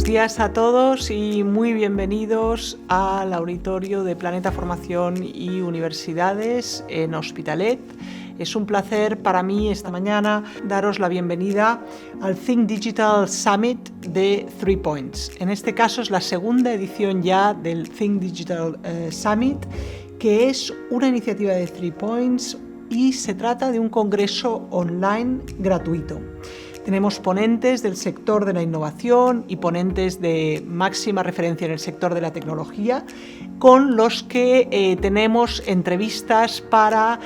días a todos y muy bienvenidos al auditorio de Planeta Formación y Universidades en Hospitalet. Es un placer para mí esta mañana daros la bienvenida al Think Digital Summit de 3 Points. En este caso es la segunda edición ya del Think Digital Summit, que es una iniciativa de 3 Points y se trata de un congreso online gratuito. Tenemos ponentes del sector de la innovación y ponentes de máxima referencia en el sector de la tecnología, con los que tenemos entrevistas para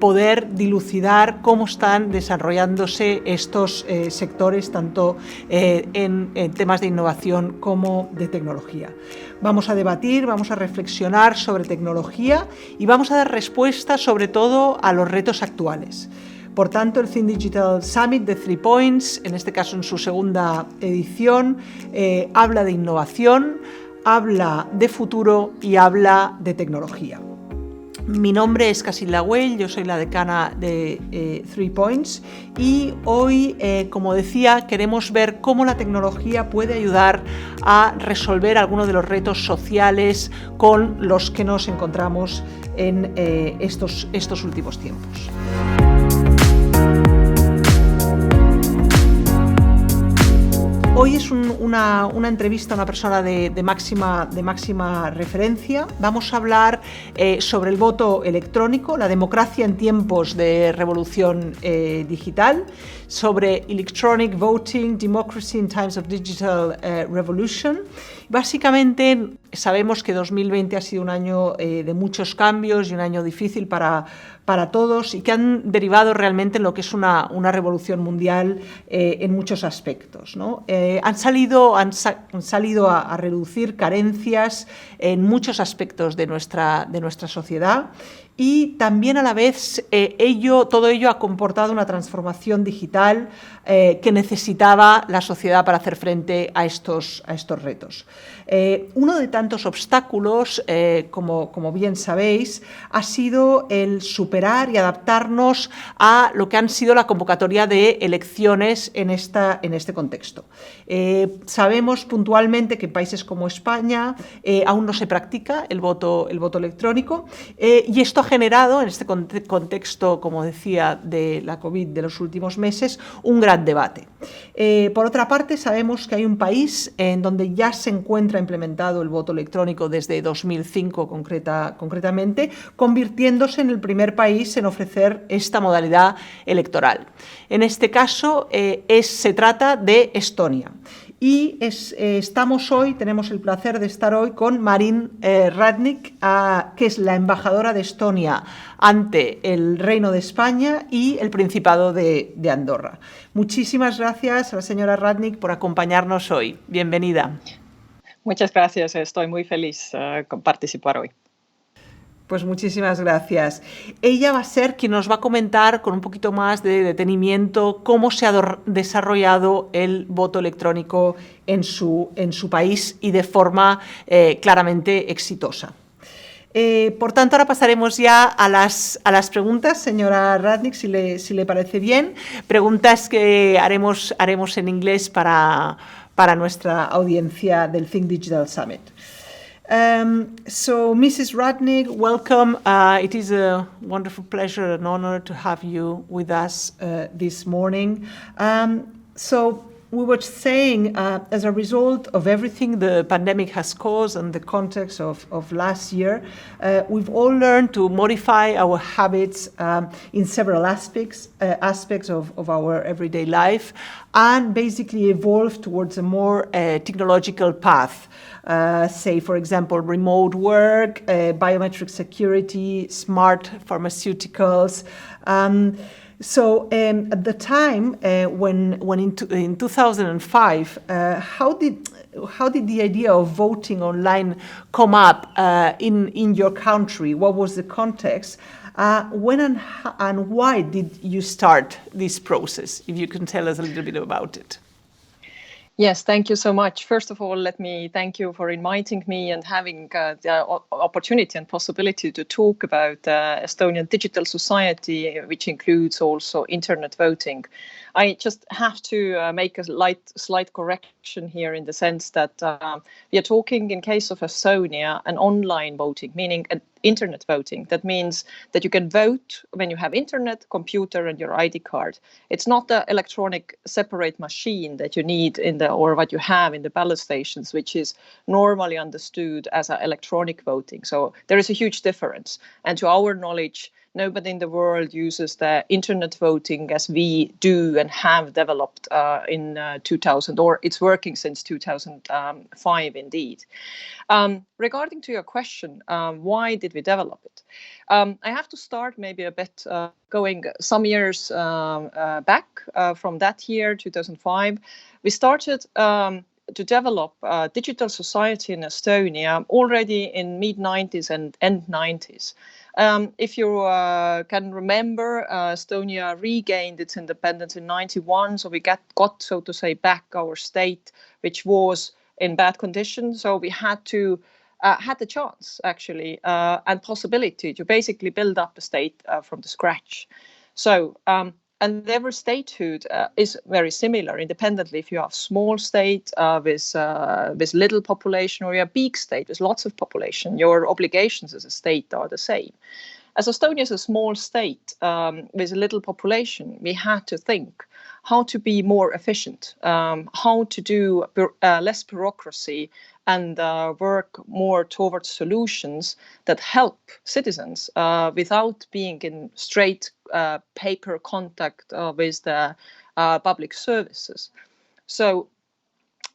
poder dilucidar cómo están desarrollándose estos sectores, tanto en temas de innovación como de tecnología. Vamos a debatir, vamos a reflexionar sobre tecnología y vamos a dar respuestas sobre todo a los retos actuales. Por tanto, el Think Digital Summit de 3 Points, en este caso en su segunda edición, habla de innovación, habla de futuro y habla de tecnología. Mi nombre es Casilda Güell, yo soy la decana de 3 Points y hoy, como decía, queremos ver cómo la tecnología puede ayudar a resolver algunos de los retos sociales con los que nos encontramos en estos últimos tiempos. Hoy es una entrevista a una persona de máxima referencia. Vamos a hablar sobre el voto electrónico, la democracia en tiempos de revolución digital, sobre electronic voting, democracy in times of digital revolution. Básicamente sabemos que 2020 ha sido un año de muchos cambios y un año difícil para todos y que han derivado realmente en lo que es una revolución mundial en muchos aspectos, ¿no? Han salido a reducir carencias en muchos aspectos de nuestra sociedad y también a la vez todo ello ha comportado una transformación digital que necesitaba la sociedad para hacer frente a estos retos. Uno de tantos obstáculos, como bien sabéis, ha sido el superar y adaptarnos a lo que han sido la convocatoria de elecciones en este contexto. Sabemos puntualmente que en países como España aún no se practica el voto electrónico y esto ha generado en este contexto, como decía, de la COVID de los últimos meses, un gran debate. Por otra parte, sabemos que hay un país en donde ya se encuentra implementado el voto electrónico desde 2005 concretamente, convirtiéndose en el primer país en ofrecer esta modalidad electoral. En este caso se trata de Estonia. Y tenemos el placer de estar hoy con Mariin Ratnik, que es la embajadora de Estonia ante el Reino de España y el Principado de Andorra. Muchísimas gracias a la señora Ratnik por acompañarnos hoy. Bienvenida. Muchas gracias, estoy muy feliz con participar hoy. Pues muchísimas gracias. Ella va a ser quien nos va a comentar con un poquito más de detenimiento cómo se ha desarrollado el voto electrónico en su país y de forma claramente exitosa. Por tanto, ahora pasaremos ya a las preguntas, señora Ratnik, si le parece bien. Preguntas que haremos en inglés para nuestra audiencia del Think Digital Summit. So, Mrs. Ratnik, welcome. It is a wonderful pleasure and honor to have you with us this morning. So, we were saying, as a result of everything the pandemic has caused and the context of last year, we've all learned to modify our habits in several aspects of our everyday life and basically evolve towards a more technological path. Say, for example, remote work, biometric security, smart pharmaceuticals. So at the time when in 2005, how did the idea of voting online come up in your country? What was the context? When and why did you start this process? If you can tell us a little bit about it. Yes, thank you so much. First of all, let me thank you for inviting me and having the opportunity and possibility to talk about Estonian digital society, which includes also internet voting. I just have to make a slight correction here in the sense that we are talking, in case of Estonia, an online voting, meaning an internet voting. That means that you can vote when you have internet, computer, and your ID card. It's not the electronic separate machine that you need or what you have in the ballot stations, which is normally understood as electronic voting. So there is a huge difference. And to our knowledge, nobody in the world uses the internet voting as we do and have developed in 2000, or it's working since 2005 indeed. Regarding to your question, why did we develop it? I have to start maybe a bit going some years back from that year, 2005. We started to develop digital society in Estonia already in mid-90s and end 90s. If you can remember, Estonia regained its independence in 91, so we got, so to say, back our state, which was in bad condition. So we had to had the chance, actually, and possibility to basically build up a state from the scratch. So, and every statehood is very similar, independently if you have small state with little population, or you have big state with lots of population, your obligations as a state are the same. As Estonia is a small state with a little population, we had to think how to be more efficient, how to do less bureaucracy, and work more towards solutions that help citizens without being in straight paper contact with the public services. So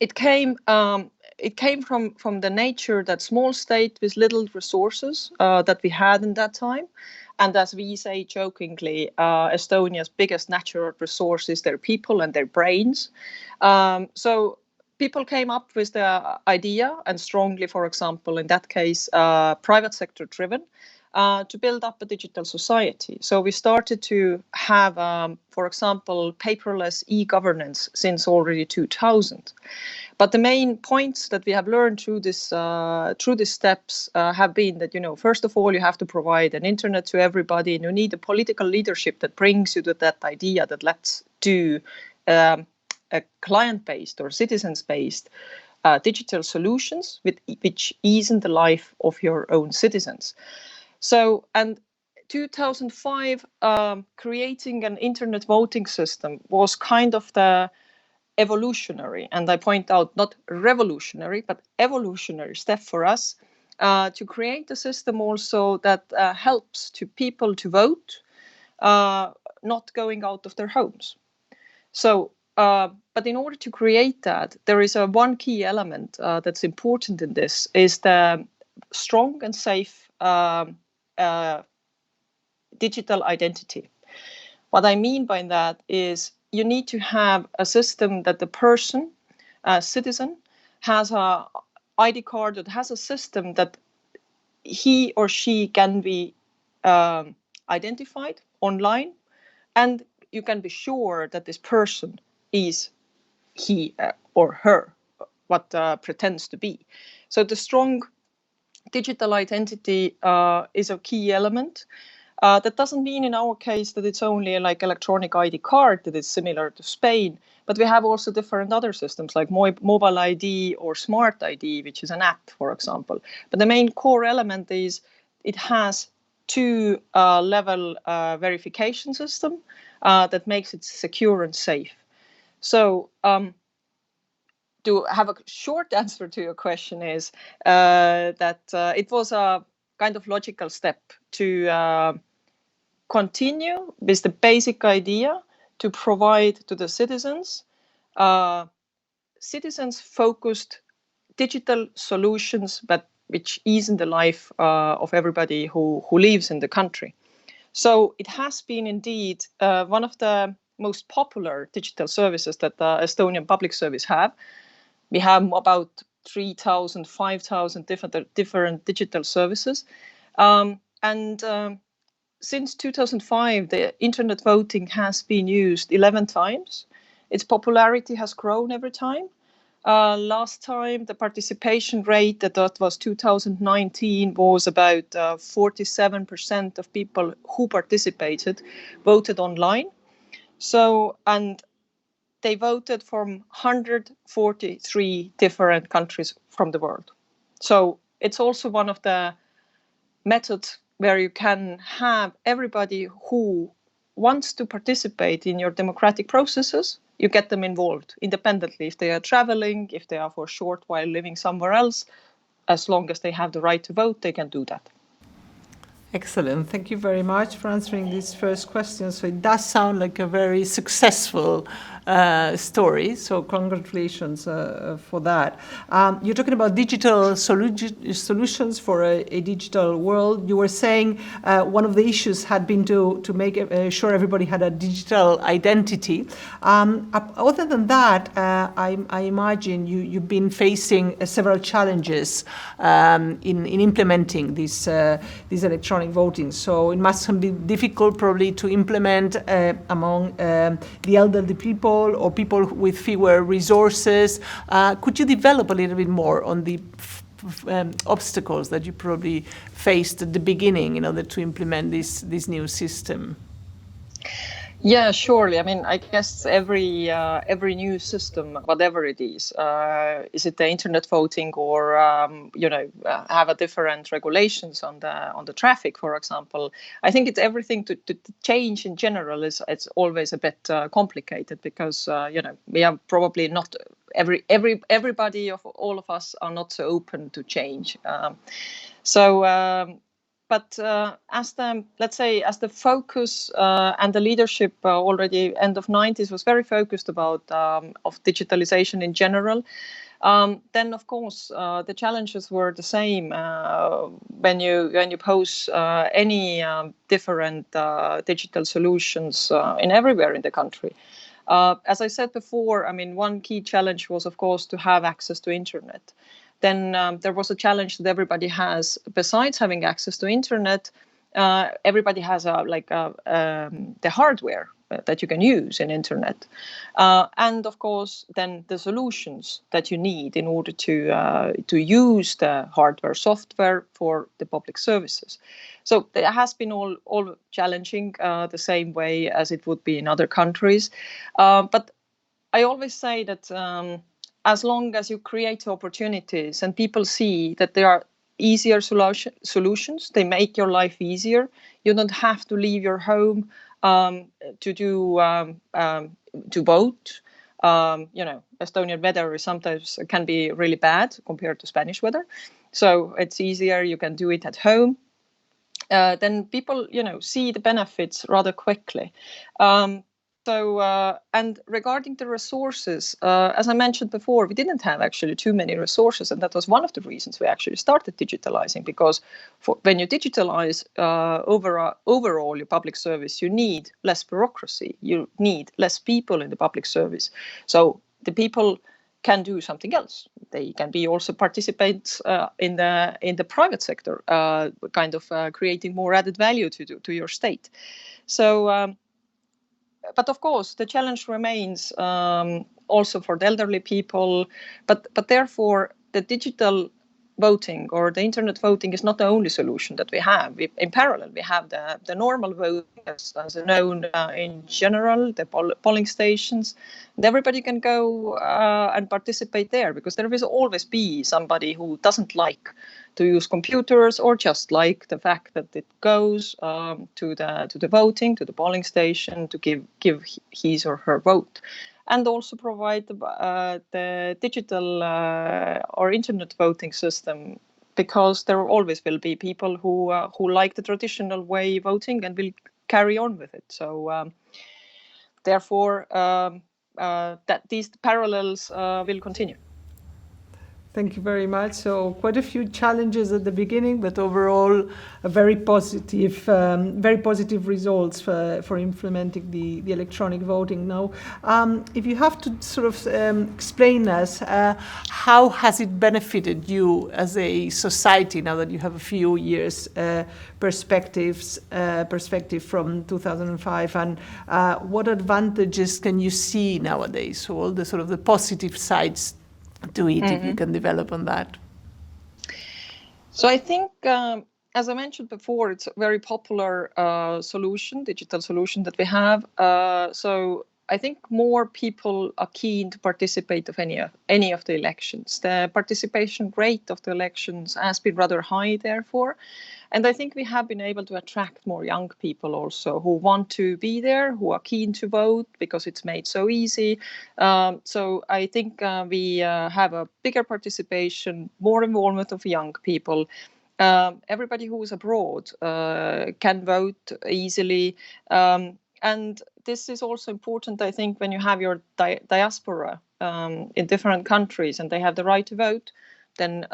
it came from the nature that small state with little resources that we had in that time. And as we say jokingly, Estonia's biggest natural resource is their people and their brains. So people came up with the idea, and strongly, for example, in that case, private sector driven, to build up a digital society. So we started to have, for example, paperless e-governance since already 2000. But the main points that we have learned through these steps have been that, first of all, you have to provide an internet to everybody, and you need a political leadership that brings you to that idea that let's do a client-based or citizens-based digital solutions which ease in the life of your own citizens. So, and 2005, creating an internet voting system was kind of the evolutionary, and I point out not revolutionary, but evolutionary step for us to create a system also that helps to people to vote, not going out of their homes. So, but in order to create that, there is one key element that's important in this, is the strong and safe digital identity. What I mean by that is you need to have a system that the person, citizen, has a ID card, that has a system that he or she can be identified online, and you can be sure that this person is he or her, what pretends to be. So the strong digital identity is a key element. That doesn't mean in our case that it's only like electronic ID card that is similar to Spain, but we have also different other systems like mobile ID or smart ID, which is an app, for example. But the main core element is it has two-level verification system that makes it secure and safe. So to have a short answer to your question is that it was a kind of logical step to continue with the basic idea to provide to the citizens citizens-focused digital solutions, but which ease in the life of everybody who lives in the country. So it has been indeed one of the most popular digital services that the Estonian public service have. We have about 3,000, 5,000 different digital services. Since 2005, the internet voting has been used 11 times. Its popularity has grown every time. Last time, the participation rate, that was 2019, was about 47% of people who participated voted online. So, and they voted from 143 different countries from the world. So it's also one of the methods where you can have everybody who wants to participate in your democratic processes, you get them involved independently. If they are traveling, if they are for a short while living somewhere else, as long as they have the right to vote, they can do that. Excellent. Thank you very much for answering this first question. So it does sound like a very successful story. So congratulations for that. You're talking about digital solutions for a digital world. You were saying one of the issues had been to make sure everybody had a digital identity. Other than that, I imagine you've been facing several challenges in implementing this electronic voting. So it must be difficult probably to implement among the elderly people or people with fewer resources. Could you develop a little bit more on the obstacles that you probably faced at the beginning in order to implement this new system? Yeah, surely. I mean, I guess every new system, whatever it is it the internet voting or have a different regulations on the traffic, for example. I think it's everything to change in general it's always a bit complicated because we are probably not everybody of all of us are not so open to change. But as the focus and the leadership already end of 90s was very focused about of digitalization in general, then of course the challenges were the same when you pose any different digital solutions in everywhere in the country. As I said before, I mean, one key challenge was, of course, to have access to internet. Then there was a challenge that everybody has. Besides having access to internet, everybody has the hardware that you can use in internet, and of course, then the solutions that you need in order to use the hardware, software for the public services. So it has been all challenging the same way as it would be in other countries, but I always say that. As long as you create opportunities and people see that there are easier solutions, they make your life easier. You don't have to leave your home to vote. Estonian weather sometimes can be really bad compared to Spanish weather, so it's easier. You can do it at home. Then people, see the benefits rather quickly. And regarding the resources, as I mentioned before, we didn't have actually too many resources, and that was one of the reasons we actually started digitalizing. Because when you digitalize overall your public service, you need less bureaucracy, you need less people in the public service. So the people can do something else. They can be also participants in the private sector, creating more added value to your state. So. But of course, the challenge remains also for the elderly people. But therefore, the digital voting or the internet voting is not the only solution that we have. In parallel, we have the normal voting as known in general, the polling stations. And everybody can go and participate there because there will always be somebody who doesn't like to use computers or just like the fact that it goes to the voting, to the polling station to give his or her vote, and also provide the digital or internet voting system, because there always will be people who like the traditional way voting and will carry on with it. So therefore, that these parallels will continue. Thank you very much. So quite a few challenges at the beginning, but overall, a very positive results for implementing the electronic voting. Now, if you have to sort of explain us, how has it benefited you as a society now that you have a few years perspective from 2005, and what advantages can you see nowadays? So all the sort of the positive sides to it, if you can develop on that. So I think, as I mentioned before, it's a very popular digital solution that we have. So I think more people are keen to participate of any of the elections. The participation rate of the elections has been rather high, therefore. And I think we have been able to attract more young people also who want to be there, who are keen to vote because it's made so easy. So I think we have a bigger participation, more involvement of young people. Everybody who is abroad can vote easily. And this is also important, I think, when you have your diaspora in different countries and they have the right to vote, then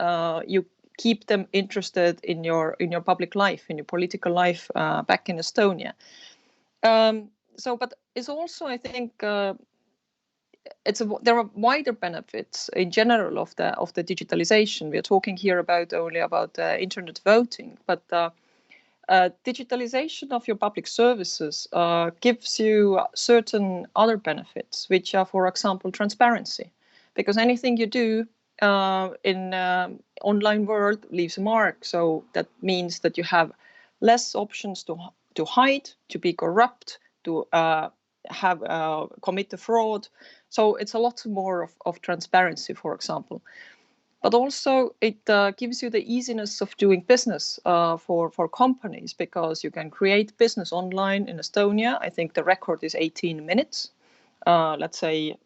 you keep them interested in your public life, in your political life back in Estonia. But it's also, I think, there are wider benefits in general of the digitalization. We are talking here only about internet voting, but digitalization of your public services gives you certain other benefits, which are, for example, transparency, because anything you do in online world leaves a mark. So that means that you have less options to hide, to be corrupt, to commit a fraud. So it's a lot more of transparency, for example. But also it gives you the easiness of doing business for companies, because you can create business online in Estonia. I think the record is 18 minutes. Let's say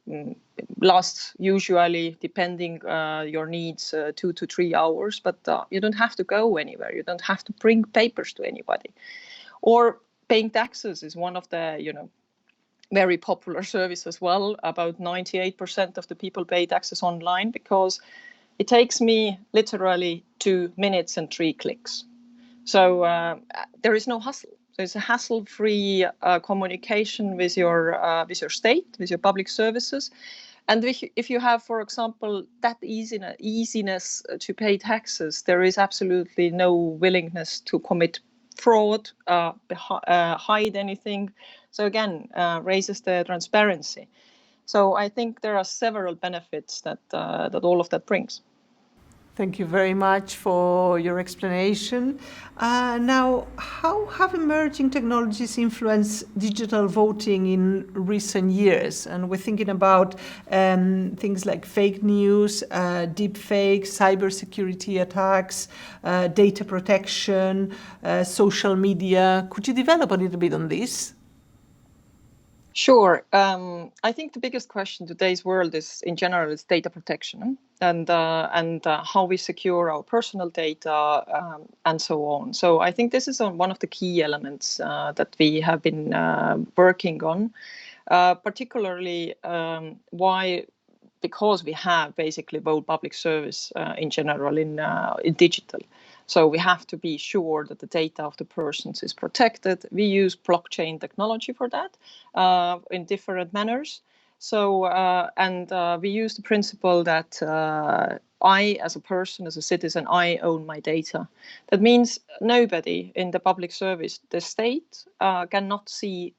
lasts usually, depending your needs, 2 to 3 hours. But you don't have to go anywhere. You don't have to bring papers to anybody. Or paying taxes is one of the, very popular service as well. About 98% of the people pay taxes online, because it takes me literally 2 minutes and 3 clicks. So there is no hassle. There's a hassle-free communication with your state, with your public services. And if you have, for example, that easiness to pay taxes, there is absolutely no willingness to commit fraud, hide anything. So again, raises the transparency. So I think there are several benefits that all of that brings. Thank you very much for your explanation. Now, how have emerging technologies influenced digital voting in recent years? And we're thinking about things like fake news, deep fakes, cybersecurity attacks, data protection, social media. Could you develop a little bit on this? Sure. I think the biggest question in today's world is, in general, is data protection and how we secure our personal data and so on. So I think this is one of the key elements that we have been working on, particularly because we have basically both public service in general in digital. So we have to be sure that the data of the persons is protected. We use blockchain technology for that in different manners. So we use the principle that I, as a person, as a citizen, I own my data. That means nobody in the public service, the state, cannot see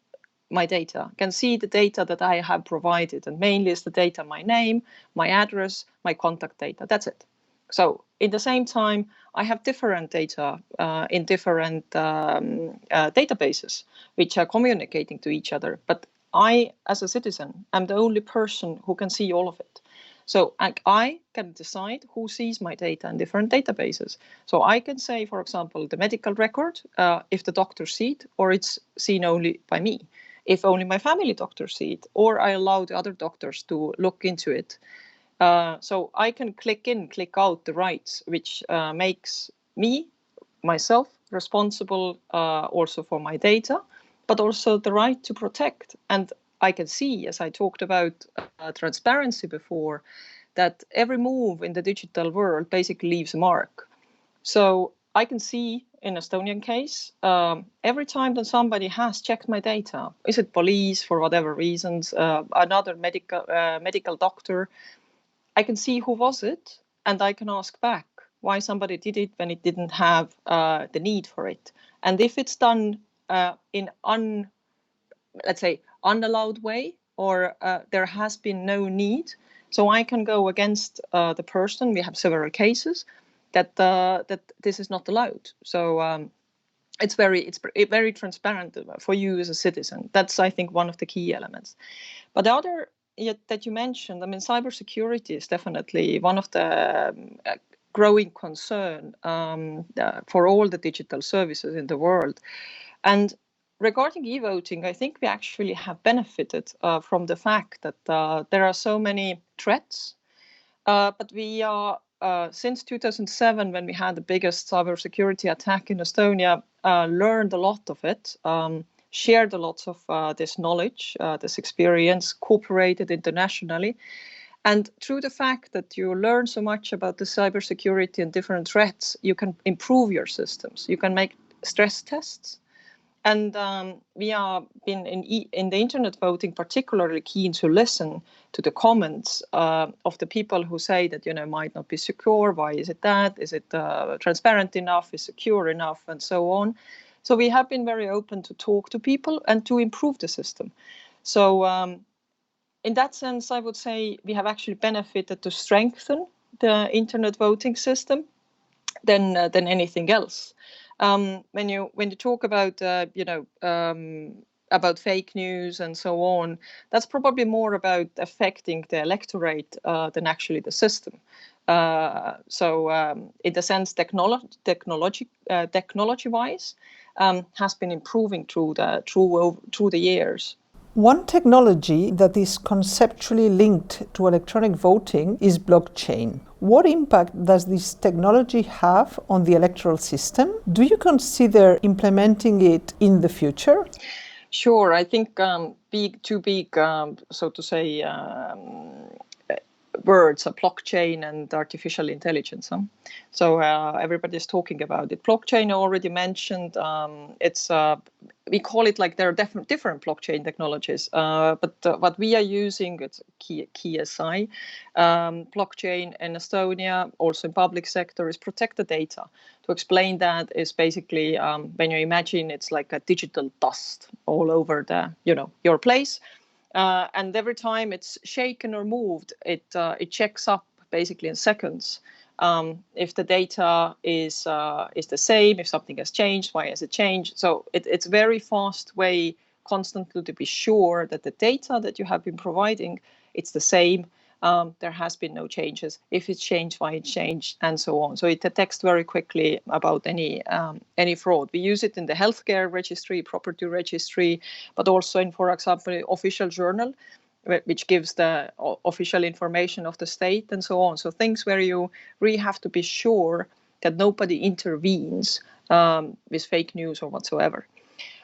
my data, can see the data that I have provided, and mainly is the data, my name, my address, my contact data. That's it. So in the same time, I have different data in different databases, which are communicating to each other. But I, as a citizen, am the only person who can see all of it. So I can decide who sees my data in different databases. So I can say, for example, the medical record, if the doctors see it, or it's seen only by me. If only my family doctors see it, or I allow the other doctors to look into it. So I can click in, click out the rights, which makes myself responsible also for my data, but also the right to protect. And I can see, as I talked about transparency before, that every move in the digital world basically leaves a mark. So I can see in Estonian case, every time that somebody has checked my data, is it police for whatever reasons, another medical doctor, I can see who was it, and I can ask back why somebody did it when it didn't have the need for it. And if it's done in let's say unallowed way, or there has been no need, so I can go against the person. We have several cases that this is not allowed. So it's very transparent for you as a citizen. That's, I think, one of the key elements. But the other that you mentioned, I mean, cybersecurity is definitely one of the growing concern for all the digital services in the world. And regarding e-voting, I think we actually have benefited from the fact that there are so many threats, but we are, since 2007, when we had the biggest cybersecurity attack in Estonia, learned a lot of it, shared a lot of this knowledge, this experience, cooperated internationally. And through the fact that you learn so much about the cybersecurity and different threats, you can improve your systems. You can make stress tests. And we have been in the internet voting particularly keen to listen to the comments of the people who say that, might not be secure. Why is it that? Is it transparent enough? Is secure enough? And so on. So we have been very open to talk to people and to improve the system. So in that sense, I would say we have actually benefited to strengthen the internet voting system than anything else. When you talk about about fake news and so on, that's probably more about affecting the electorate than actually the system. So in the sense, technology-wise, has been improving through the years. One technology that is conceptually linked to electronic voting is blockchain. What impact does this technology have on the electoral system? Do you consider implementing it in the future? Sure, I think two big, so to say, words are blockchain and artificial intelligence. So everybody's talking about it. Blockchain I already mentioned. It's we call it like there are different blockchain technologies, but what we are using, it's KSI blockchain in Estonia, also in public sector, is protect the data. To explain that is basically when you imagine it's like a digital dust all over the your place. And every time it's shaken or moved, it checks up basically in seconds if the data is the same, if something has changed, why has it changed. So it's a very fast way constantly to be sure that the data that you have been providing, it's the same. There has been no changes. If it's changed, why it changed, and so on. So it detects very quickly about any fraud. We use it in the healthcare registry, property registry, but also in, for example, official journal, which gives the official information of the state and so on. So things where you really have to be sure that nobody intervenes with fake news or whatsoever.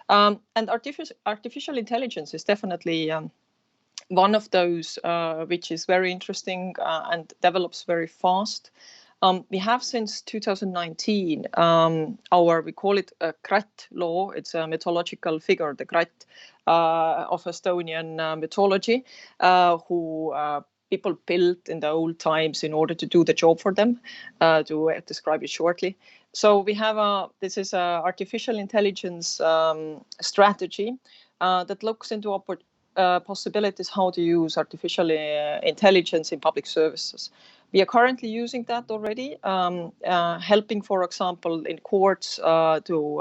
And artificial intelligence is definitely one of those which is very interesting and develops very fast. We have since 2019 we call it a CRAT law. It's a mythological figure, the CRAT of Estonian mythology, who people built in the old times in order to do the job for them, to describe it shortly. So we have this is a artificial intelligence strategy that looks into possibilities how to use artificial intelligence in public services. We are currently using that already, helping, for example, in courts to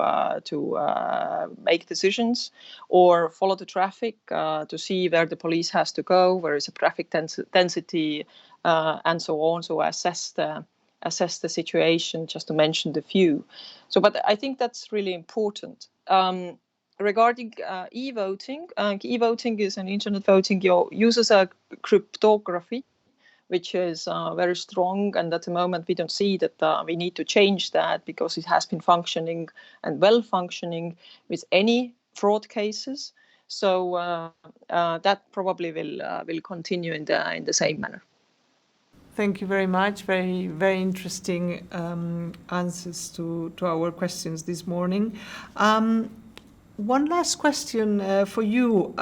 make decisions or follow the traffic to see where the police has to go, where is the traffic density, and so on. So assess the situation, just to mention the few. So, but I think that's really important. Regarding e-voting, e-voting is an internet voting. Uses a cryptography, which is very strong, and at the moment we don't see that we need to change that because it has been functioning and well functioning with any fraud cases. So that probably will continue in the same manner. Thank you very much. Very, very interesting answers to our questions this morning. One last question for you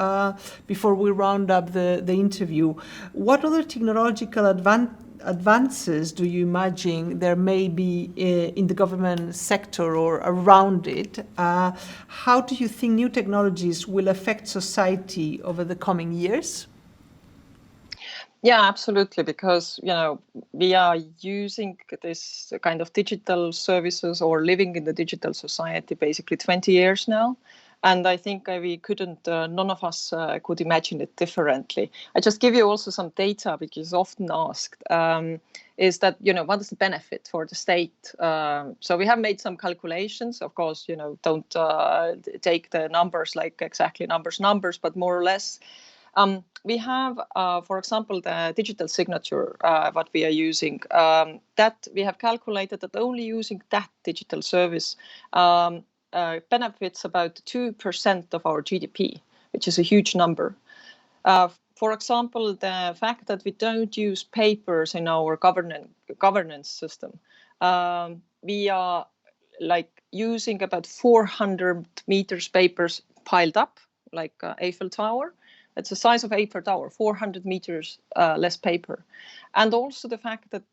before we round up the interview. What other technological advances do you imagine there may be in the government sector or around it? How do you think new technologies will affect society over the coming years? Yeah, absolutely, because we are using this kind of digital services or living in the digital society basically 20 years now. And I think we couldn't, none of us could imagine it differently. I just give you also some data, because often asked, is that, what is the benefit for the state? So we have made some calculations, of course, don't take the numbers like exactly numbers, but more or less. We have, for example, the digital signature, what we are using, that we have calculated that only using that digital service benefits about 2% of our GDP, which is a huge number. For example, the fact that we don't use papers in our governance system. We are like using about 400 meters papers piled up, like Eiffel Tower. It's the size of Eiffel Tower, 400 meters less paper. And also the fact that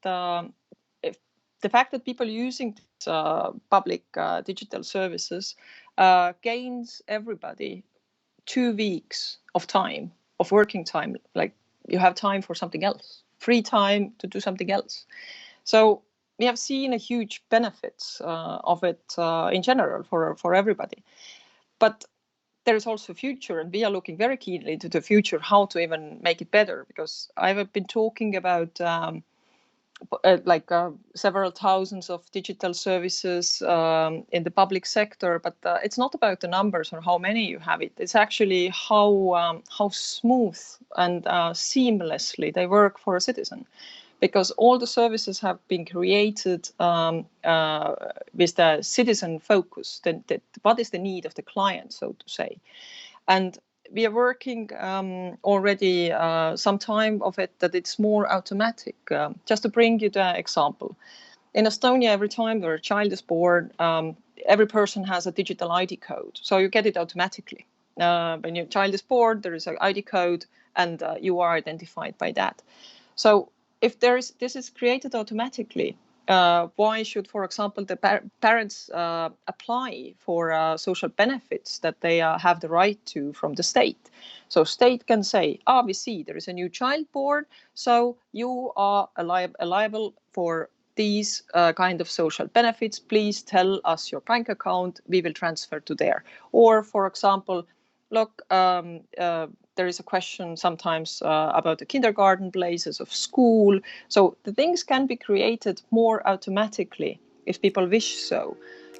people using public digital services gains everybody 2 weeks of time, of working time. Like you have time for something else, free time to do something else. So we have seen a huge benefits of it in general for everybody. But there is also a future, and we are looking very keenly into the future, how to even make it better, because I've been talking about several thousands of digital services in the public sector, but it's not about the numbers or how many you have it. It's actually how smooth and seamlessly they work for a citizen, because all the services have been created with the citizen focus. What is the need of the client, so to say? And we are working already some time of it that it's more automatic. Just to bring you the example, in Estonia, every time a child is born, every person has a digital ID code, so you get it automatically. When your child is born, there is an ID code, and you are identified by that. So if this is created automatically, why should, for example, the parents apply for social benefits that they have the right to from the state? So state can say, we see there is a new child born, so you are liable for these kind of social benefits. Please tell us your bank account, we will transfer to there. Or, for example, look, there is a question sometimes about the kindergarten places of school. So the things can be created more automatically if people wish so.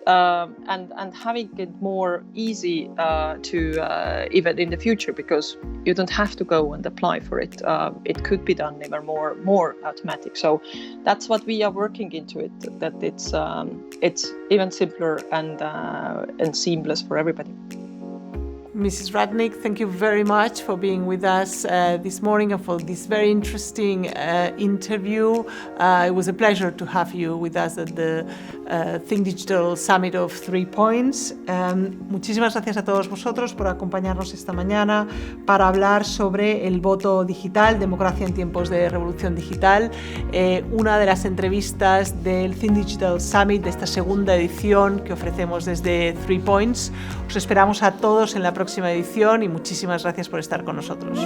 And having it more easy to even in the future, because you don't have to go and apply for it. It could be done even more automatic. So that's what we are working into it, that it's even simpler and seamless for everybody. Mrs. Ratnik, thank you very much for being with us this morning and for this very interesting interview. It was a pleasure to have you with us at the Think Digital Summit of 3 Points. Muchísimas gracias a todos vosotros por acompañarnos esta mañana para hablar sobre el voto digital, democracia en tiempos de revolución digital, una de las entrevistas del Think Digital Summit de esta segunda edición que ofrecemos desde 3 Points. Os esperamos a todos en la próxima edición y muchísimas gracias por estar con nosotros.